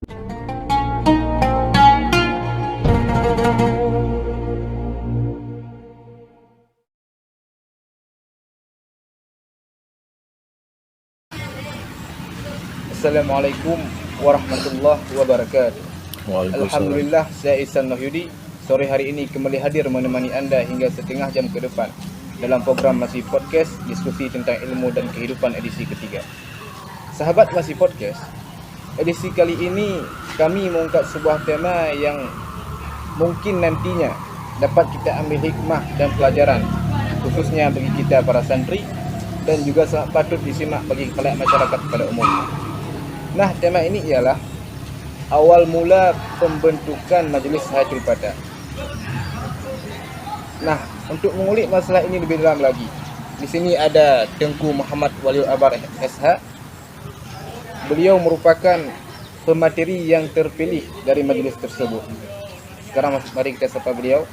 Assalamualaikum warahmatullahi wabarakatuh. Alhamdulillah, saya Ihsan Mahyudi. Sore hari ini kembali hadir menemani Anda hingga setengah jam ke depan dalam program Masih Podcast, diskusi tentang ilmu dan kehidupan edisi ketiga. Sahabat Masih Podcast, edisi kali ini kami mengangkat sebuah tema yang mungkin nantinya dapat kita ambil hikmah dan pelajaran, khususnya bagi kita para santri, dan juga sangat patut disimak bagi khalayak masyarakat pada umumnya. Nah, tema ini ialah awal mula pembentukan Majlis Hayatul Fatah. Nah, untuk mengulik masalah ini lebih dalam lagi, di sini ada Tengku Muhammad Waliul Abar SH. Beliau merupakan pemateri yang terpilih dari majlis tersebut. Sekarang mari kita sapa beliau.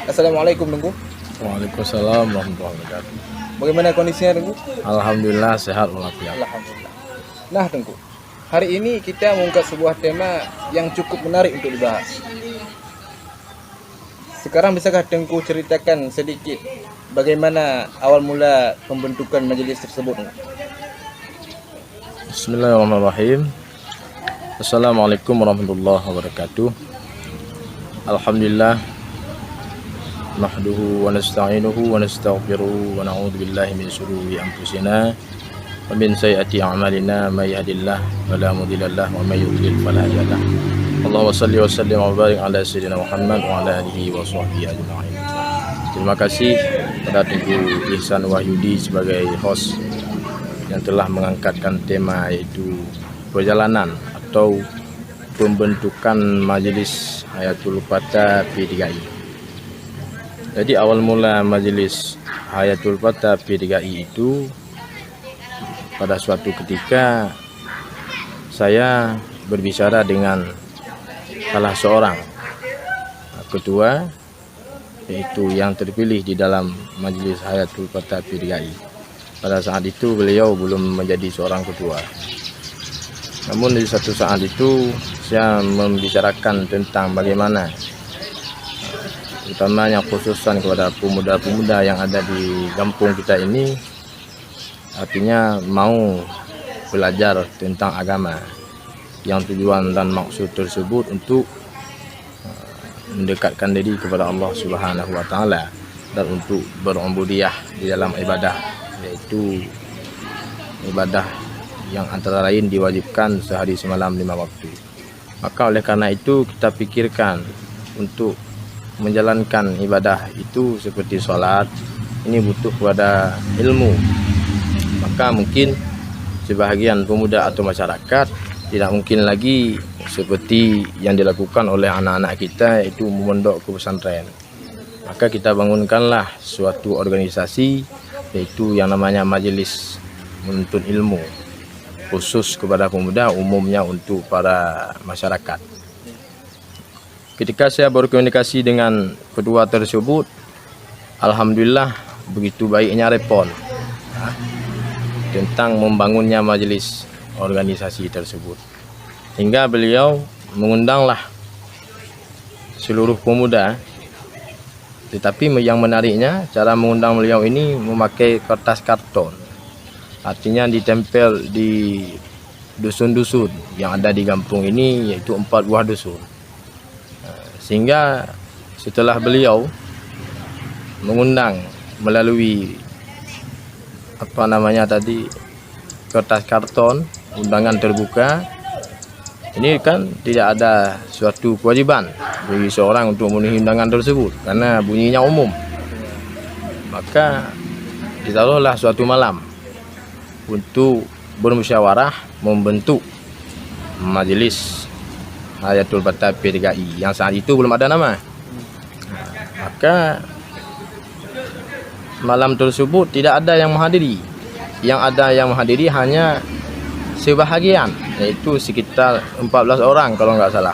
Assalamualaikum Tengku. Waalaikumsalam warahmatullahi wabarakatuh. Bagaimana kondisinya Tengku? Alhamdulillah sehat walafiat. Alhamdulillah. Nah Tengku, hari ini kita mengangkat sebuah tema yang cukup menarik untuk dibahas. Sekarang bisakah Tengku ceritakan sedikit bagaimana awal mula pembentukan majlis tersebut? Bismillahirrahmanirrahim. Assalamualaikum warahmatullahi wabarakatuh. Alhamdulillah nahmaduhu wa nasta'inuhu wa nastaghfiruhu wa na'udzu billahi min shururi anfusina wa min sayyiati a'malina may yahdihillahu fala mudilla lahu wa may yudlil fala hadiya lahu. Allahumma shalli wa sallim wa barik ala sayyidina Muhammad wa ala alihi wa sahbihi ajma'in. Terima kasih kepada Tengku Ihsan Wahyudi sebagai host yang telah mengangkatkan tema yaitu perjalanan atau pembentukan Majelis Hayatul Fatah P3I. Jadi awal mula Majelis Hayatul Fatah P3I itu pada suatu ketika saya berbicara dengan salah seorang ketua, yaitu yang terpilih di dalam Majelis Hayatul Fatah P3I. Pada saat itu beliau belum menjadi seorang ketua. Namun di satu saat itu saya membicarakan tentang bagaimana, utamanya khususan kepada pemuda-pemuda yang ada di kampung kita ini, artinya mau belajar tentang agama, yang tujuan dan maksud tersebut untuk mendekatkan diri kepada Allah Subhanahu wa taala dan untuk berubudiyah di dalam ibadah, yaitu ibadah yang antara lain diwajibkan sehari semalam 5 waktu. Maka oleh karena itu kita pikirkan untuk menjalankan ibadah itu seperti sholat, ini butuh pada ilmu. Maka mungkin sebahagian pemuda atau masyarakat tidak mungkin lagi seperti yang dilakukan oleh anak-anak kita, yaitu memondok ke pesantren. Maka kita bangunkanlah suatu organisasi, yaitu yang namanya Majelis Menuntut Ilmu, khusus kepada pemuda, umumnya untuk para masyarakat. Ketika saya berkomunikasi dengan kedua tersebut, alhamdulillah begitu baiknya respon tentang membangunnya majelis organisasi tersebut, hingga beliau mengundanglah seluruh pemuda. Tetapi yang menariknya, cara mengundang beliau ini memakai kertas karton, artinya ditempel di dusun-dusun yang ada di kampung ini, yaitu 4 buah dusun. Sehingga setelah beliau mengundang melalui kertas karton, undangan terbuka, ini kan tidak ada suatu kewajiban bagi seorang untuk memenuhi undangan tersebut karena bunyinya umum. Maka ditaruhlah suatu malam untuk bermusyawarah membentuk Majelis Hayatul Fatah P3I yang saat itu belum ada nama. Maka malam tersebut tidak ada yang menghadiri. Yang ada yang menghadiri hanya sebahagian, yaitu sekitar 14 orang kalau nggak salah.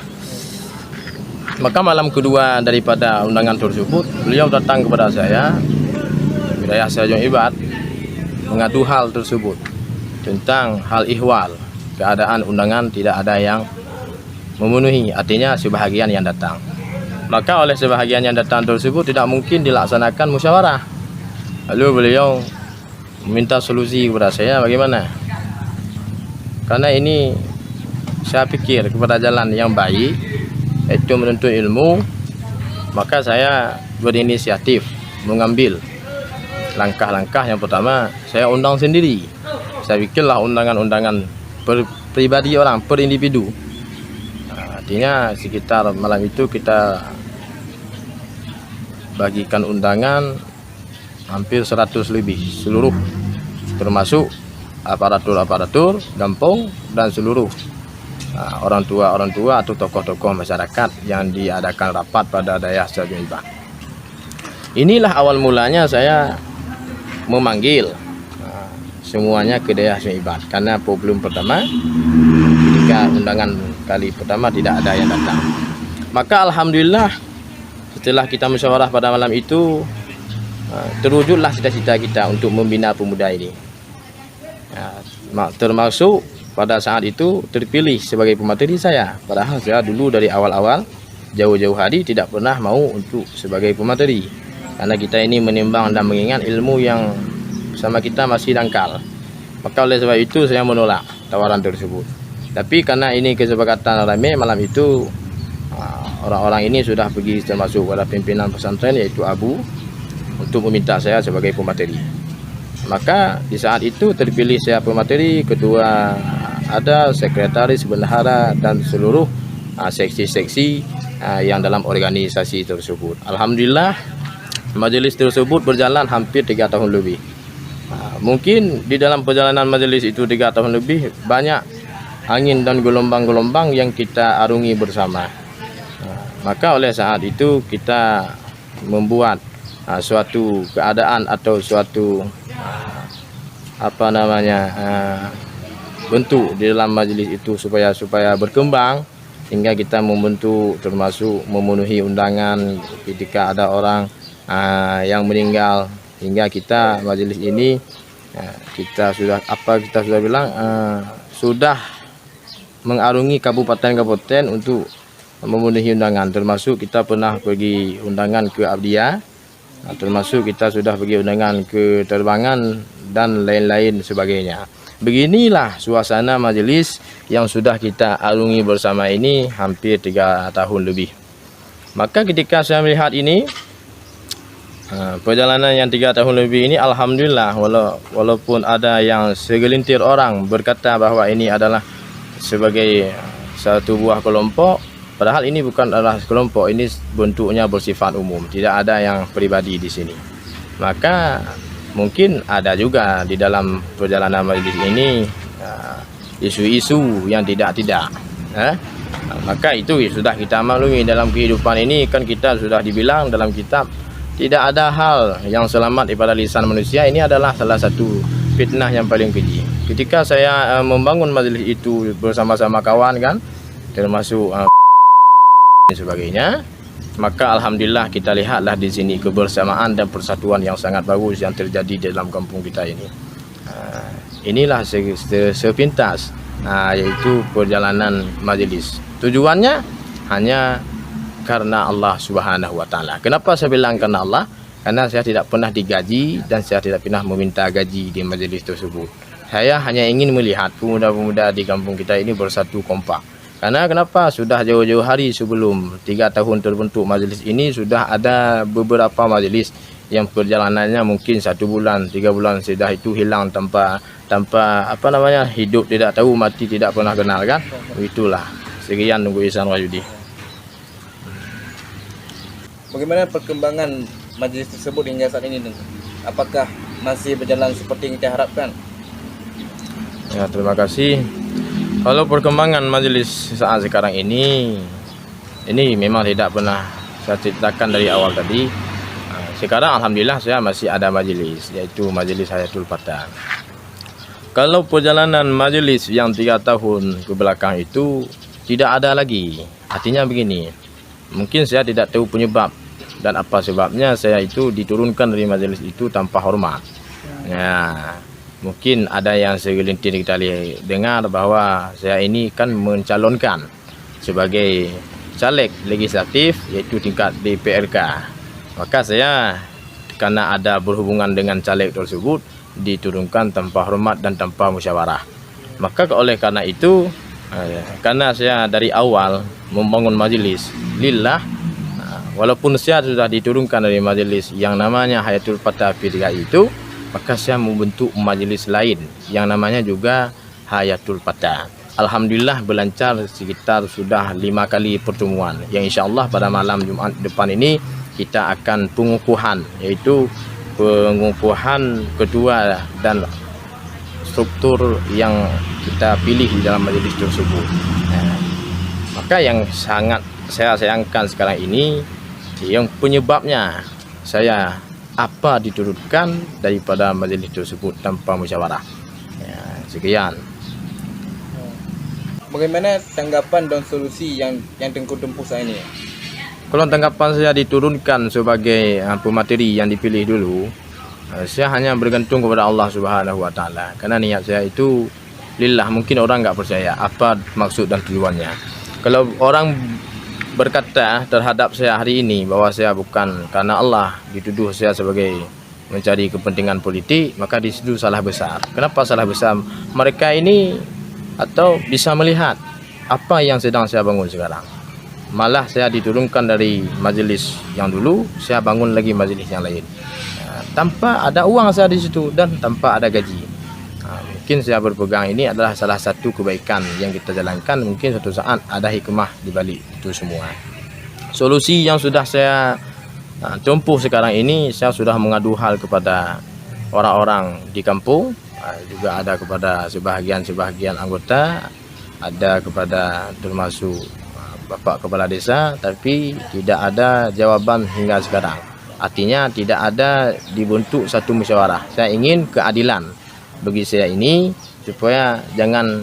Maka malam kedua daripada undangan tersebut, beliau datang kepada saya, wilayah Srajong Ibad, mengadu hal tersebut tentang hal ihwal, keadaan undangan tidak ada yang memenuhi, artinya sebahagian yang datang. Maka oleh sebahagian yang datang tersebut tidak mungkin dilaksanakan musyawarah. Lalu beliau meminta solusi kepada saya bagaimana. Karena ini saya pikir kepada jalan yang baik, yaitu menuntut ilmu, maka saya berinisiatif mengambil langkah-langkah. Yang pertama, saya undang sendiri. Saya pikirlah undangan-undangan per pribadi orang, per individu. Artinya sekitar malam itu kita bagikan undangan hampir 100 lebih seluruh, termasuk aparatur kampung dan seluruh orang tua atau tokoh-tokoh masyarakat yang diadakan rapat pada daerah Sajunibah. Inilah awal mulanya saya memanggil semuanya ke daerah Sajunibah, karena problem pertama ketika undangan kali pertama tidak ada yang datang. Maka alhamdulillah setelah kita musyawarah pada malam itu, terwujudlah cita-cita kita untuk membina pemuda ini. Termasuk pada saat itu terpilih sebagai pemateri saya. Padahal saya dulu dari awal-awal jauh-jauh hari tidak pernah mau untuk sebagai pemateri, karena kita ini menimbang dan mengingat ilmu yang sama kita masih dangkal. Maka oleh sebab itu saya menolak tawaran tersebut. Tapi karena ini kesepakatan ramai malam itu, orang-orang ini sudah pergi termasuk pada pimpinan pesantren yaitu Abu untuk meminta saya sebagai pemateri. Maka di saat itu terpilih saya pemateri, ketua ada, sekretaris, bendahara dan seluruh seksi-seksi yang dalam organisasi tersebut. Alhamdulillah majelis tersebut berjalan hampir 3 tahun lebih. Mungkin di dalam perjalanan majelis itu 3 tahun lebih, banyak angin dan gelombang-gelombang yang kita arungi bersama. Maka oleh saat itu kita membuat suatu keadaan atau suatu bentuk di dalam majelis itu supaya berkembang, hingga kita membentuk termasuk memenuhi undangan ketika ada orang yang meninggal, hingga kita majelis ini kita sudah bilang sudah mengarungi kabupaten-kabupaten untuk memenuhi undangan. Termasuk kita pernah pergi undangan ke Abdiya, termasuk kita sudah pergi undangan ke Terbangan dan lain-lain sebagainya. Beginilah suasana majelis yang sudah kita arungi bersama ini hampir 3 tahun lebih. Maka ketika saya melihat ini, perjalanan yang 3 tahun lebih ini, alhamdulillah, walaupun ada yang segelintir orang berkata bahwa ini adalah sebagai satu buah kelompok, padahal ini bukan adalah kelompok, ini bentuknya bersifat umum, tidak ada yang pribadi di sini. Maka mungkin ada juga di dalam perjalanan majelis ini isu-isu yang tidak. Maka itu sudah kita maklumi dalam kehidupan ini, kan kita sudah dibilang dalam kitab, tidak ada hal yang selamat daripada lisan manusia. Ini adalah salah satu fitnah yang paling keji. Ketika saya membangun majelis itu bersama-sama kawan kan, termasuk dan sebagainya, maka alhamdulillah kita lihatlah di sini kebersamaan dan persatuan yang sangat bagus yang terjadi dalam kampung kita ini. Inilah sepintas yaitu perjalanan majelis. Tujuannya hanya karena Allah Subhanahu wa taala. Kenapa saya bilang karena Allah? Karena saya tidak pernah digaji dan saya tidak pernah meminta gaji di majelis tersebut. Saya hanya ingin melihat pemuda-pemuda di kampung kita ini bersatu kompak. Karena kenapa? Sudah jauh-jauh hari sebelum 3 tahun terbentuk majelis ini, sudah ada beberapa majelis yang perjalanannya mungkin 1 bulan, 3 bulan, sudah itu hilang tanpa hidup tidak tahu, mati tidak pernah kenal kan. Itulah. Sekian, Nunggu Ihsan Wahyudi. Bagaimana perkembangan majelis tersebut hingga saat ini? Apakah masih berjalan seperti yang kita harapkan? Ya, terima kasih. Kalau perkembangan majelis saat sekarang ini memang tidak pernah saya ceritakan dari awal tadi. Sekarang alhamdulillah saya masih ada majelis, yaitu Majelis Hayatul Fatan. Kalau perjalanan majelis yang 3 tahun ke belakang itu tidak ada lagi. Artinya begini, mungkin saya tidak tahu penyebab dan apa sebabnya saya itu diturunkan dari majelis itu tanpa hormat. Ya, mungkin ada yang segelintir kita dengar bahwa saya ini kan mencalonkan sebagai caleg legislatif, iaitu tingkat DPRK. Maka saya karena ada berhubungan dengan caleg tersebut diturunkan tanpa hormat dan tanpa musyawarah. Maka oleh karena itu, karena saya dari awal membangun majelis lillah, walaupun saya sudah diturunkan dari majelis yang namanya Hayatul Fatah PDKI itu, maka saya membentuk majelis lain yang namanya juga Hayatul Fatah. Alhamdulillah berlancar sekitar sudah 5 kali pertemuan, yang insyaAllah pada malam Jumat depan ini kita akan pengukuhan, yaitu pengukuhan ketua dan struktur yang kita pilih di dalam majelis tersebut. Maka yang sangat saya sayangkan sekarang ini, yang penyebabnya saya diturunkan daripada majelis tersebut tanpa musyawarah. Sekian. Bagaimana tanggapan dan solusi yang Tengku tempuh saat ini? Kalau tanggapan saya diturunkan sebagai pemateri yang dipilih dulu, saya hanya bergantung kepada Allah Subhanahu Wa Taala. Karena niat saya itu lillah. Mungkin orang nggak percaya apa maksud dan tujuannya. Kalau orang berkata terhadap saya hari ini bahwa saya bukan karena Allah, dituduh saya sebagai mencari kepentingan politik, maka di situ salah besar. Kenapa salah besar? Mereka ini atau bisa melihat apa yang sedang saya bangun sekarang. Malah saya diturunkan dari majelis yang dulu, saya bangun lagi majelis yang lain. Tanpa ada uang saya di situ dan tanpa ada gaji. Mungkin saya berpegang ini adalah salah satu kebaikan yang kita jalankan. Mungkin suatu saat ada hikmah di balik itu semua. Solusi yang sudah saya tempuh sekarang ini, saya sudah mengadu hal kepada orang-orang di kampung, juga ada kepada sebahagian anggota, ada kepada termasuk Bapak Kepala Desa, tapi tidak ada jawaban hingga sekarang. Artinya tidak ada dibentuk satu musyawarah. Saya ingin keadilan bagi saya ini, supaya jangan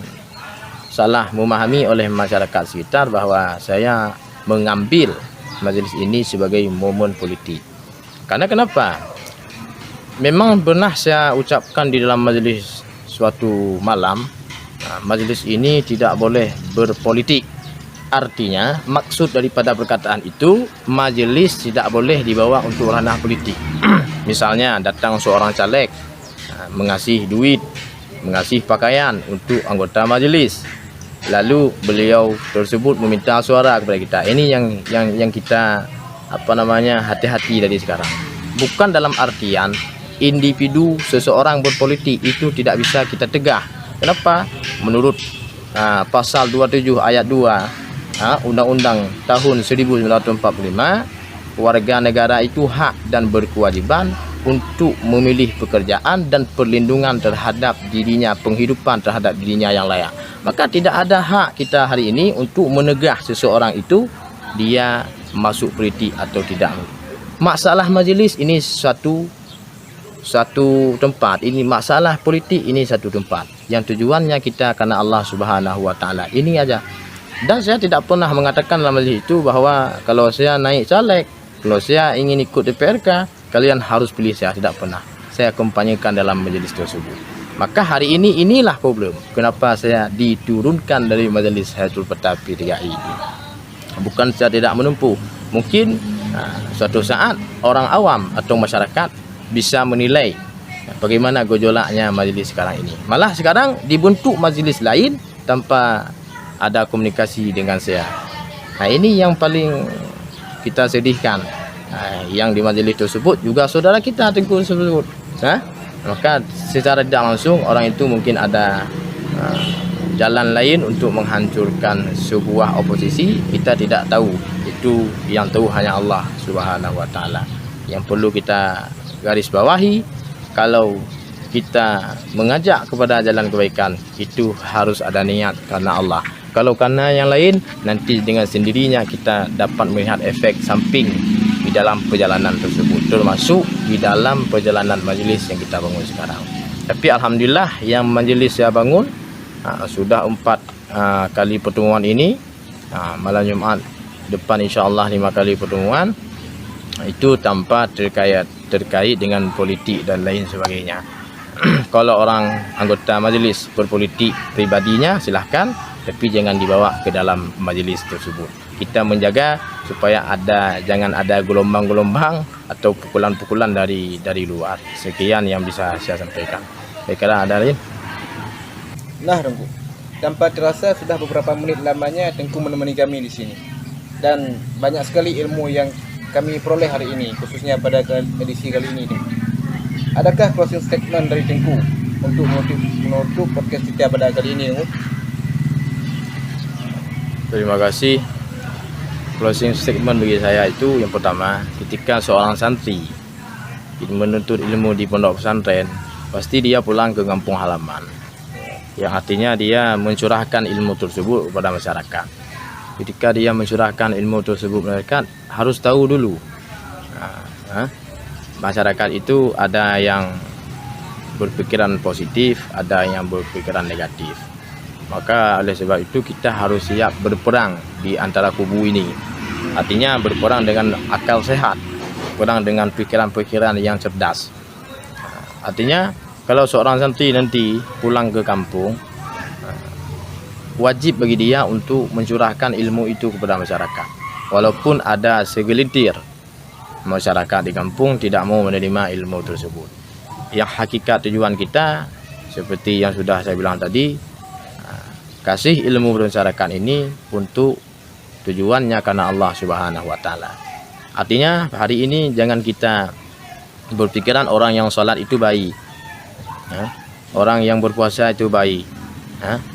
salah memahami oleh masyarakat sekitar bahwa saya mengambil majelis ini sebagai momen politik. Karena kenapa? Memang pernah saya ucapkan di dalam majelis suatu malam, majelis ini tidak boleh berpolitik. Artinya maksud daripada perkataan itu, majelis tidak boleh dibawa untuk ranah politik. Misalnya datang seorang caleg mengasih duit, mengasih pakaian untuk anggota majelis, lalu beliau tersebut meminta suara kepada kita. Ini yang kita hati-hati dari sekarang. Bukan dalam artian individu seseorang berpolitik itu tidak bisa kita tegah. Kenapa? Menurut pasal 27 ayat 2 Undang-Undang tahun 1945, warga negara itu hak dan berkewajiban untuk memilih pekerjaan dan perlindungan terhadap dirinya, penghidupan terhadap dirinya yang layak. Maka tidak ada hak kita hari ini untuk menegah seseorang itu dia masuk politik atau tidak. Masalah majelis ini satu tempat, ini masalah politik ini satu tempat. Yang tujuannya kita karena Allah Subhanahu Wa Taala. Ini aja. Dan saya tidak pernah mengatakan dalam majelis itu bahwa kalau saya naik caleg, kalau saya ingin ikut DPRK, kalian harus pilih saya. Tidak pernah. Saya kampanyekan dalam majelis tersebut. Maka hari ini inilah problem. Kenapa saya diturunkan dari majelis Hayatul Fatah PDKI ini. Bukan saya tidak menempuh. Mungkin suatu saat orang awam atau masyarakat bisa menilai bagaimana gejolaknya majelis sekarang ini. Malah sekarang dibentuk majelis lain tanpa ada komunikasi dengan saya. Ini yang paling kita sedihkan. Yang di majelis tersebut juga saudara kita Tengku tersebut. Maka secara tidak langsung orang itu mungkin ada jalan lain untuk menghancurkan sebuah oposisi. Kita tidak tahu. Itu yang tahu hanya Allah Subhanahu Wa Taala. Yang perlu kita garis bawahi, kalau kita mengajak kepada jalan kebaikan, itu harus ada niat karena Allah. Kalau karena yang lain, nanti dengan sendirinya kita dapat melihat efek samping di dalam perjalanan tersebut, termasuk di dalam perjalanan majelis yang kita bangun sekarang. Tapi alhamdulillah yang majelis saya bangun sudah 4 kali pertemuan ini. Malam Jumat depan insya-Allah 5 kali pertemuan. Itu tanpa terkait dengan politik dan lain sebagainya. Kalau orang anggota majelis berpolitik pribadinya silahkan. tapi jangan dibawa ke dalam majelis tersebut. Kita menjaga supaya jangan ada gelombang-gelombang atau pukulan-pukulan dari luar. Sekian yang bisa saya sampaikan. Baiklah, ada lain? Nah, Tengku, tanpa terasa sudah beberapa menit lamanya Tengku menemani kami di sini. Dan banyak sekali ilmu yang kami peroleh hari ini, khususnya pada edisi kali ini, Tengku. Adakah closing statement dari Tengku untuk menutup podcast kita pada kali ini, Tengku? Terima kasih. Closing statement bagi saya itu yang pertama, ketika seorang santri menuntut ilmu di pondok pesantren, pasti dia pulang ke kampung halaman. Yang artinya dia mencurahkan ilmu tersebut kepada masyarakat. Ketika dia mencurahkan ilmu tersebut, masyarakat harus tahu dulu. Masyarakat itu ada yang berpikiran positif, ada yang berpikiran negatif. Maka oleh sebab itu kita harus siap berperang di antara kubu ini. Artinya berperang dengan akal sehat, berperang dengan pikiran-pikiran yang cerdas. Artinya kalau seorang santri nanti pulang ke kampung, wajib bagi dia untuk mencurahkan ilmu itu kepada masyarakat. Walaupun ada segelintir masyarakat di kampung tidak mau menerima ilmu tersebut. Yang hakikat tujuan kita seperti yang sudah saya bilang tadi, kasih ilmu masyarakat ini untuk tujuannya karena Allah Subhanahu wa taala. Artinya hari ini jangan kita berpikiran orang yang salat itu baik. Orang yang berpuasa itu baik.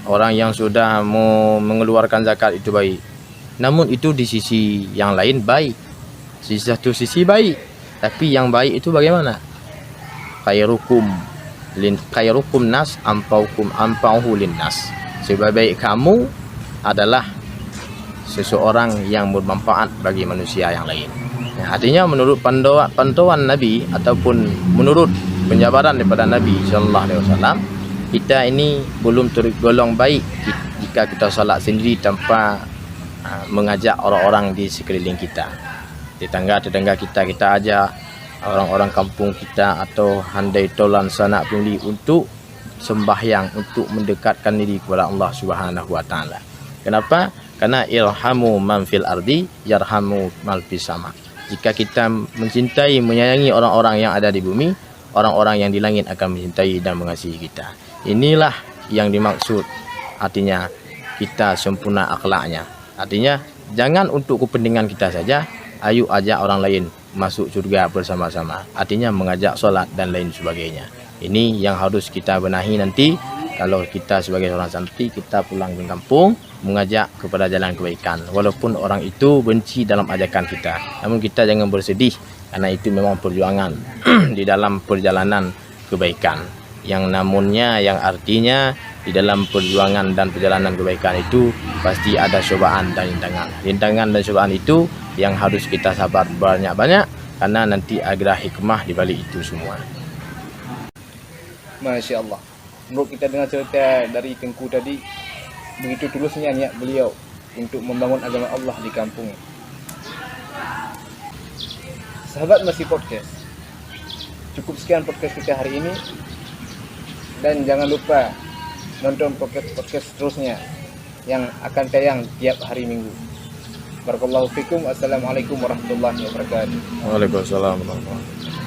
Orang yang sudah mau mengeluarkan zakat itu baik. Namun itu di sisi yang lain baik. Di satu sisi baik. Tapi yang baik itu bagaimana? Khairukum nas ampauhu linnas. Sebaik-baik kamu adalah seseorang yang bermanfaat bagi manusia yang lain. Artinya menurut pantauan Nabi ataupun menurut penjabaran daripada Nabi SAW, kita ini belum tergolong baik jika kita salat sendiri tanpa mengajak orang-orang di sekeliling kita. Tetangga-tetangga kita ajak, orang-orang kampung kita atau handai tolan sanak puli untuk sembahyang, untuk mendekatkan diri kepada Allah Subhanahu wa taala. Kenapa? Karena irhamu man fil ardi yarhamu man fis sama. Jika kita mencintai, menyayangi orang-orang yang ada di bumi, orang-orang yang di langit akan mencintai dan mengasihi kita. Inilah yang dimaksud. Artinya kita sempurna akhlaknya. Artinya jangan untuk kepentingan kita saja, ayo ajak orang lain masuk surga bersama-sama. Artinya mengajak solat dan lain sebagainya. Ini yang harus kita benahi nanti. Kalau kita sebagai seorang santri, kita pulang ke kampung, mengajak kepada jalan kebaikan. Walaupun orang itu benci dalam ajakan kita, namun kita jangan bersedih, karena itu memang perjuangan di dalam perjalanan kebaikan. Yang namunnya, yang artinya di dalam perjuangan dan perjalanan kebaikan itu pasti ada cobaan dan rintangan. Rintangan dan cobaan itu yang harus kita sabar banyak-banyak, karena nanti ada hikmah di balik itu semua. Masya Allah. Menurut kita dengar cerita dari Tengku tadi, begitu tulusnya niat beliau untuk membangun agama Allah di kampung. Sahabat Masih Podcast, cukup sekian podcast kita hari ini. Dan jangan lupa nonton podcast seterusnya yang akan tayang tiap hari Minggu. Barakallahu fikum. Assalamualaikum warahmatullahi wabarakatuh. Waalaikumsalam warahmatullahi wabarakatuh.